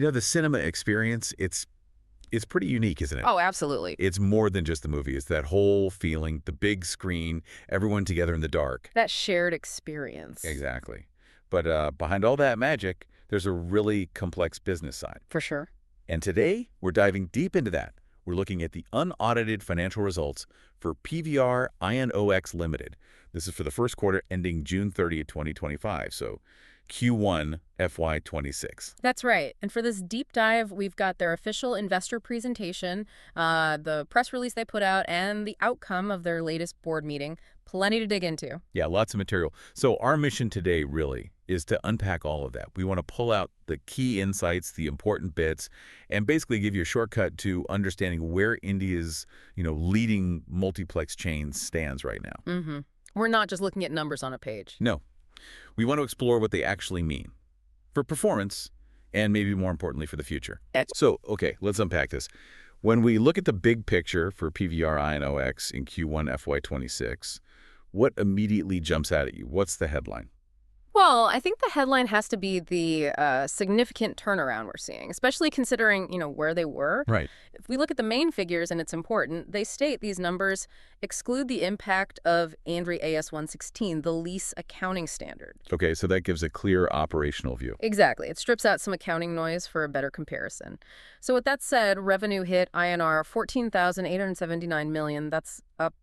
The cinema experience, it's pretty unique, isn't it? Oh, absolutely. It's more than just the movie. It's that whole feeling, the big screen, everyone together in the dark. That shared experience. Exactly. But behind all that magic, there's a really complex business side. For sure. And today, we're diving deep into that. We're looking at the unaudited financial results for PVR Inox Ltd. This is for the first quarter ending June 30th, 2025. So Q1 FY26. That's right. And for this deep dive, we've got their official investor presentation, the press release they put out, and the outcome of their latest board meeting. Plenty to dig into. Yeah, lots of material. So our mission today really is to unpack all of that. We want to pull out the key insights, the important bits, and basically give you a shortcut to understanding where India's, leading multiplex chain stands right now. We're not just looking at numbers on a page. No. We want to explore what they actually mean for performance and maybe more importantly for the future. So, okay, let's unpack this. When we look at the big picture for PVR Inox in Q1 FY26, what immediately jumps out at you? What's the headline? Well, I think the headline has to be the significant turnaround we're seeing, especially considering, where they were. Right. If we look at the main figures, and it's important, they state these numbers exclude the impact of ANDRI AS116, the lease accounting standard. Okay, so that gives a clear operational view. Exactly. It strips out some accounting noise for a better comparison. So with that said, revenue hit INR 14,879 million. That's up,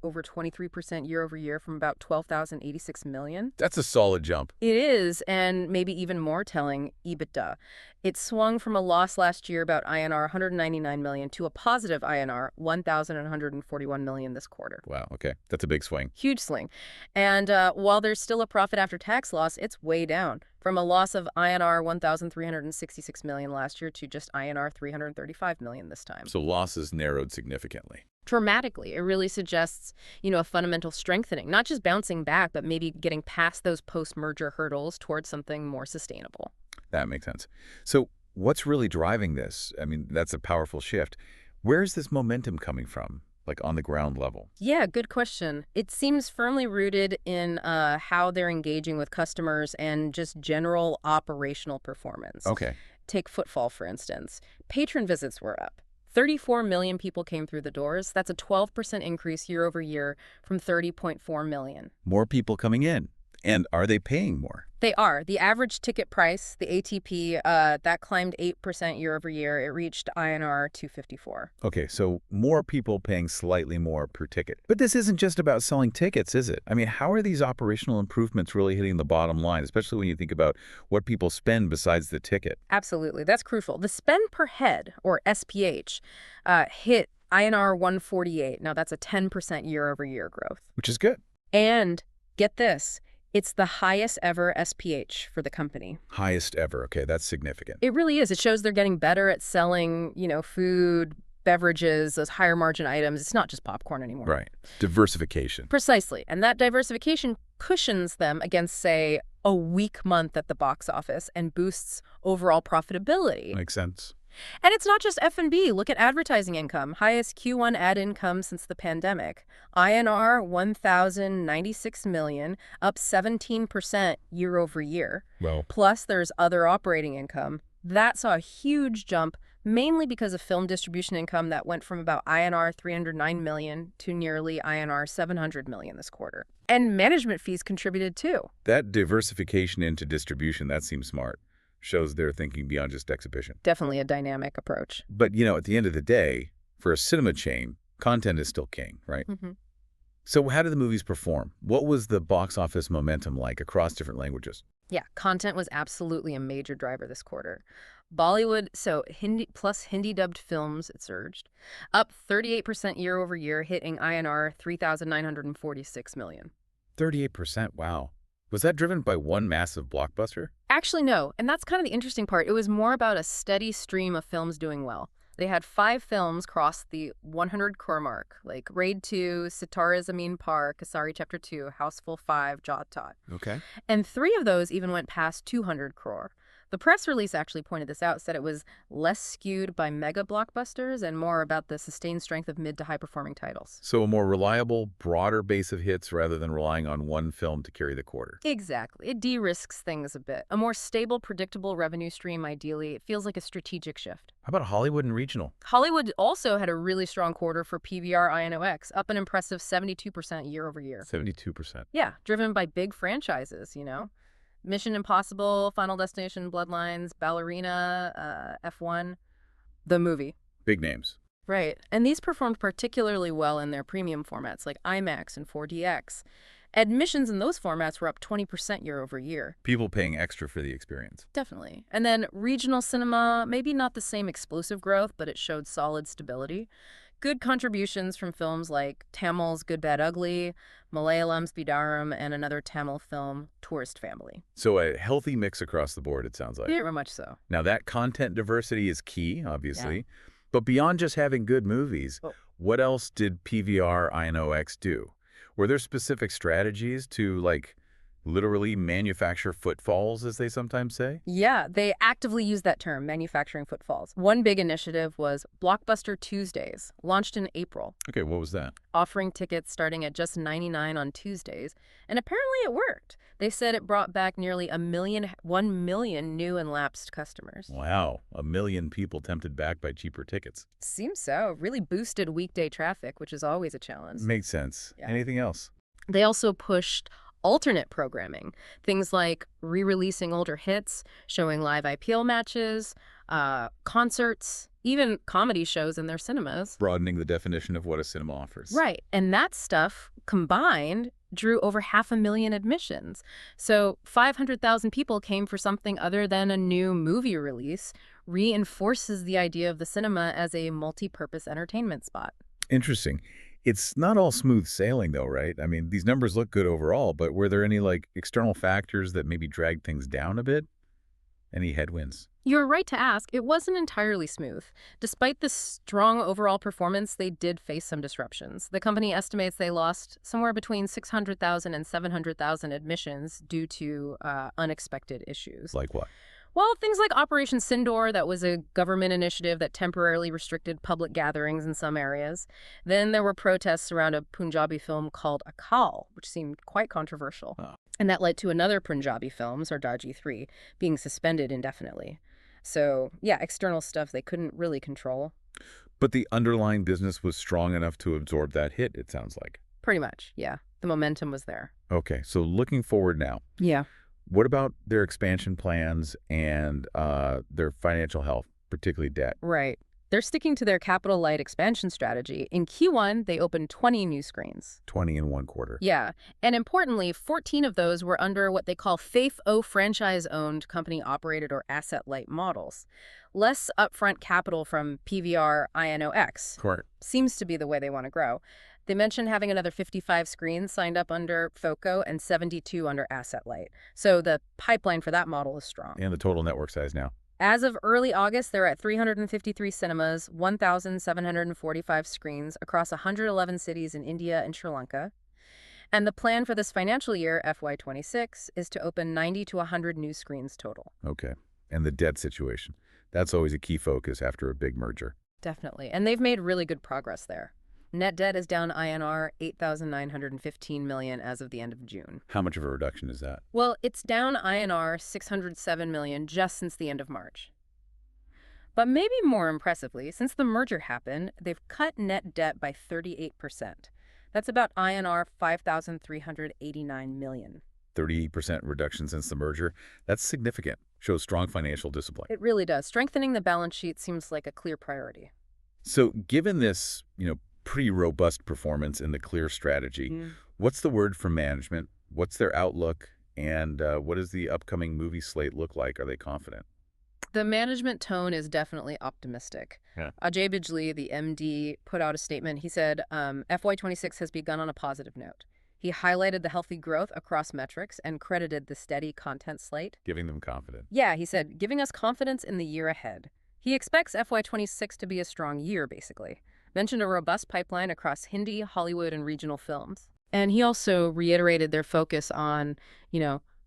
over 23% year over year from about 12,086 million? That's a solid jump. It is, and maybe even more telling, EBITDA. It swung from a loss last year, about INR 199 million, to a positive INR 1,141 million this quarter. Wow, okay. That's a big swing. Huge swing. And while there's still a profit after tax loss, it's way down from a loss of INR 1,366 million last year to just INR 335 million this time. So losses narrowed significantly. Dramatically. It really suggests, a fundamental strengthening, not just bouncing back, but maybe getting past those post-merger hurdles towards something more sustainable. That makes sense. So what's really driving this? I mean, that's a powerful shift. Where is this momentum coming from, like on the ground level? Yeah, good question. It seems firmly rooted in how they're engaging with customers and just general operational performance. Okay. Take footfall, for instance. Patron visits were up. 34 million people came through the doors. That's a 12% increase year over year from 30.4 million. More people coming in. And are they paying more? They are. The average ticket price, the ATP, that climbed 8% year over year. It reached INR 254. Okay, so more people paying slightly more per ticket. But this isn't just about selling tickets, is it? I mean, how are these operational improvements really hitting the bottom line, especially when you think about what people spend besides the ticket? Absolutely. That's crucial. The spend per head, or SPH, hit INR 148. Now, that's a 10% year over year growth. Which is good. And get this. It's the highest ever SPH for the company. Highest ever. Okay, that's significant. It really is. It shows they're getting better at selling, food, beverages, those higher margin items. It's not just popcorn anymore. Right. Diversification. Precisely. And that diversification cushions them against, say, a weak month at the box office and boosts overall profitability. Makes sense. And it's not just F&B. Look at advertising income. Highest Q1 ad income since the pandemic. INR 1,096 million, up 17% year over year. Well, Plus, there's other operating income. That saw a huge jump, mainly because of film distribution income that went from about INR 309 million to nearly INR 700 million this quarter. And management fees contributed too. that diversification into distribution, that seems smart. Shows they're thinking beyond just exhibition. Definitely a dynamic approach. But, at the end of the day, for a cinema chain, content is still king, right? So how did the movies perform? What was the box office momentum like across different languages? Yeah, content was absolutely a major driver this quarter. Bollywood, so Hindi plus Hindi dubbed films, it surged, up 38% year over year, hitting INR 3,946 million. 38%, wow. Was that driven by one massive blockbuster? Actually, no. And that's kind of the interesting part. It was more about a steady stream of films doing well. They had 5 films cross the 100 crore mark, like Raid 2, Sitara Zameen Par, Kasari Chapter 2, Houseful 5, Jat Tot. Okay. And 3 of those even went past 200 crore. The press release actually pointed this out, said it was less skewed by mega blockbusters and more about the sustained strength of mid to high-performing titles. So a more reliable, broader base of hits rather than relying on one film to carry the quarter. Exactly. It de-risks things a bit. A more stable, predictable revenue stream, ideally. It feels like a strategic shift. How about Hollywood and regional? Hollywood also had a really strong quarter for PVR Inox, up an impressive 72% year over year. 72%. Yeah, driven by big franchises, Mission Impossible, Final Destination, Bloodlines, Ballerina, F1, the movie. Big names. Right. And these performed particularly well in their premium formats like IMAX and 4DX. Admissions in those formats were up 20% year over year. People paying extra for the experience. Definitely. And then regional cinema, maybe not the same explosive growth, but it showed solid stability. Good contributions from films like Tamil's Good, Bad, Ugly, Malayalam's Bidaram, and another Tamil film, Tourist Family. So a healthy mix across the board, it sounds like. Very much so. Now that content diversity is key, obviously. Yeah. But beyond just having good movies, what else did PVR Inox do? Were there specific strategies to, literally manufacture footfalls, as they sometimes say? Yeah, they actively use that term, manufacturing footfalls. One big initiative was Blockbuster Tuesdays, launched in April. Okay, what was that? Offering tickets starting at just $99 on Tuesdays. And apparently it worked. They said it brought back nearly 1 million new and lapsed customers. Wow, 1 million people tempted back by cheaper tickets. Seems so. Really boosted weekday traffic, which is always a challenge. Makes sense. Yeah. Anything else? They also pushed alternate programming, things like re-releasing older hits, showing live IPL matches, concerts, even comedy shows in their cinemas. Broadening the definition of what a cinema offers. Right. And that stuff combined drew over 500,000 admissions. So 500,000 people came for something other than a new movie release, reinforces the idea of the cinema as a multi-purpose entertainment spot. Interesting. It's not all smooth sailing, though, right? I mean, these numbers look good overall, but were there any, external factors that maybe dragged things down a bit? Any headwinds? You're right to ask. It wasn't entirely smooth. Despite the strong overall performance, they did face some disruptions. The company estimates they lost somewhere between 600,000 and 700,000 admissions due to unexpected issues. Like what? Well, things like Operation Sindoor, that was a government initiative that temporarily restricted public gatherings in some areas. Then there were protests around a Punjabi film called Akal, which seemed quite controversial. Oh. And that led to another Punjabi film, Sardaji 3, being suspended indefinitely. So, yeah, external stuff they couldn't really control. But the underlying business was strong enough to absorb that hit, it sounds like. Pretty much, yeah. The momentum was there. Okay, so looking forward now. Yeah. What about their expansion plans and their financial health, particularly debt? Right. They're sticking to their capital-light expansion strategy. In Q1, they opened 20 new screens. 20 in one quarter. Yeah. And importantly, 14 of those were under what they call FAFE-O franchise-owned, company-operated, or asset-light models. Less upfront capital from PVR Inox. Correct. Seems to be the way they want to grow. They mentioned having another 55 screens signed up under FOCO and 72 under Asset Light. So the pipeline for that model is strong. And the total network size now? As of early August, they're at 353 cinemas, 1,745 screens across 111 cities in India and Sri Lanka. And the plan for this financial year, FY26, is to open 90 to 100 new screens total. Okay. And the debt situation. That's always a key focus after a big merger. Definitely. And they've made really good progress there. Net debt is down INR 8,915 million as of the end of June. How much of a reduction is that? Well, it's down INR 607 million just since the end of March. But maybe more impressively, since the merger happened, they've cut net debt by 38%. That's about INR 5,389 million. 38% reduction since the merger. That's significant. Shows strong financial discipline. It really does. Strengthening the balance sheet seems like a clear priority. So given this, pretty robust performance in the clear strategy, what's the word from management? What's their outlook? And what does the upcoming movie slate look like? Are they confident? The management tone is definitely optimistic. Yeah. Ajay Bijli, the MD, put out a statement. He said, FY26 has begun on a positive note. He highlighted the healthy growth across metrics and credited the steady content slate. Giving them confidence. Yeah, he said, giving us confidence in the year ahead. He expects FY26 to be a strong year, basically. Mentioned a robust pipeline across Hindi, Hollywood, and regional films. And he also reiterated their focus on,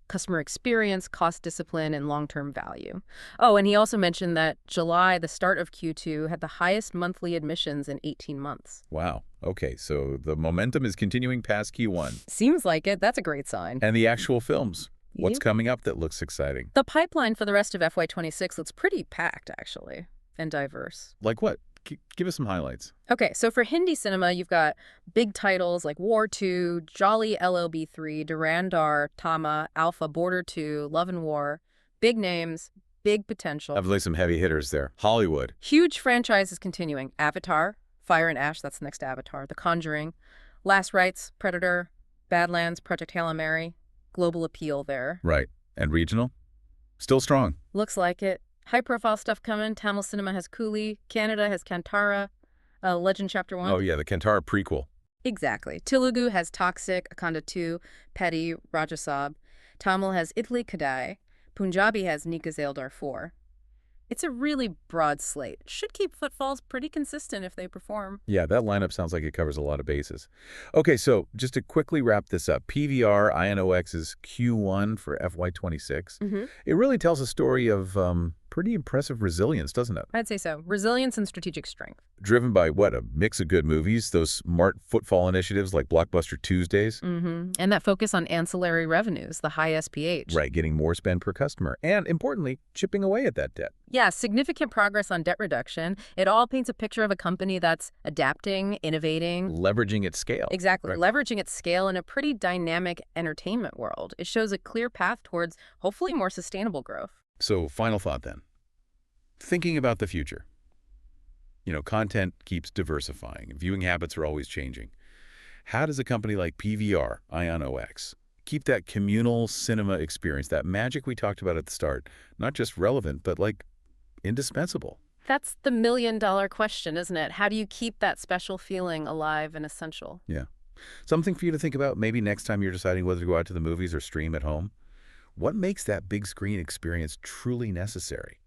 customer experience, cost discipline, and long-term value. Oh, and he also mentioned that July, the start of Q2, had the highest monthly admissions in 18 months. Wow. Okay, so the momentum is continuing past Q1. Seems like it. That's a great sign. And the actual films. What's Yep. coming up that looks exciting? The pipeline for the rest of FY26 looks pretty packed, actually, and diverse. Like what? Give us some highlights. Okay, so for Hindi cinema, you've got big titles like War 2, Jolly LLB 3, Durandar, Tama, Alpha, Border 2, Love and War. Big names, big potential. I've laid some heavy hitters there. Hollywood. Huge franchises continuing. Avatar, Fire and Ash, that's the next Avatar. The Conjuring, Last Rites, Predator, Badlands, Project Hail Mary. Global appeal there. Right. And regional? Still strong. Looks like it. High-profile stuff coming. Tamil cinema has Coolie. Canada has Kantara. Legend Chapter 1. Oh, yeah, the Kantara prequel. Exactly. Telugu has Toxic, Akanda 2, Petty, Rajasab. Tamil has Italy Kadai. Punjabi has Nika Zaildar 4. It's a really broad slate. Should keep footfalls pretty consistent if they perform. Yeah, that lineup sounds like it covers a lot of bases. Okay, so just to quickly wrap this up, PVR Inox's Q1 for FY26, it really tells a story of pretty impressive resilience, doesn't it? I'd say so. Resilience and strategic strength. Driven by, what, a mix of good movies, those smart footfall initiatives like Blockbuster Tuesdays? And that focus on ancillary revenues, the high SPH. Right, getting more spend per customer. And, importantly, chipping away at that debt. Yeah, significant progress on debt reduction. It all paints a picture of a company that's adapting, innovating. Leveraging its scale. Exactly. Right. Leveraging its scale in a pretty dynamic entertainment world. It shows a clear path towards hopefully more sustainable growth. So, final thought then. Thinking about the future. You know, content keeps diversifying. Viewing habits are always changing. How does a company like PVR Inox keep that communal cinema experience, that magic we talked about at the start, not just relevant, but like indispensable? That's the million-dollar question, isn't it? How do you keep that special feeling alive and essential? Yeah. Something for you to think about maybe next time you're deciding whether to go out to the movies or stream at home. What makes that big screen experience truly necessary?